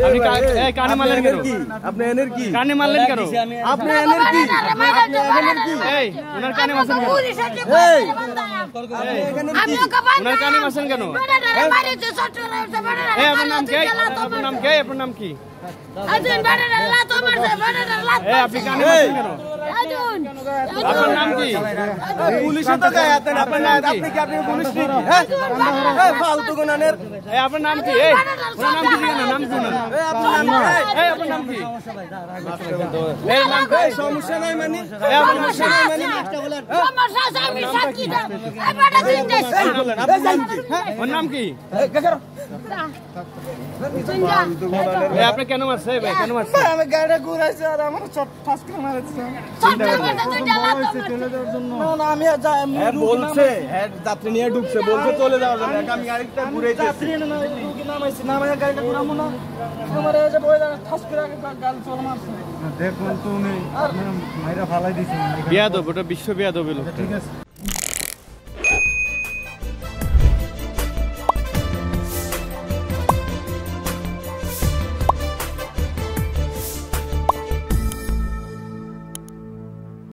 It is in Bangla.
আপনি কানে মারলেন কেন? আপনি এনের কি? কানে মারলেন কেন? আপনি এনের কি? আপনি এনের কি? এই ওনার কানে মারছেন কেন? এই ওনার কানে মারছেন কেন? এই আপনার নাম কি? আপনার নাম কি? আপনার নাম কি? এই আপনি কানে মারছেন কেন? আপনার নাম কি? পুলিশে তো গায়ে হাত দেন। আপনার নাম কি? আপনি কি আপনি পুলিশ নাকি? হ্যাঁ ফালতু গুনানের। এই আপনার নাম কি? এই ওনার নাম কি? নাম কি ওনার? এই আপনার নাম কি? এই আপনার নাম কি? এই নাম কি? সমস্যা নাই মানে? এই আপনার নাম কি? ওর নাম কি? এই আপনি কেন মারছে? ভাই কেন মারছে? আমি গাড়িটা ঘুরাইছি আর আমার চট ঠাস করে মারছে। না আমি বলছে হ্যাঁ যাত্রী নিয়ে ঢুকছে বলছে চলে যাওয়ার জন্য আমি আরেকটা ঘুরাইছি যাত্রী না ঢুকি নামাইছি নামাইয়া গাড়িটা ঘুরামু না আমার এসে বই ঠাস করে গাল চল মারছে দেখুন তুমি মাইরা ফালাই দিছেন বিয়াদব ওটা বিশ্ব বিয়াদব হলো। ঠিক আছে।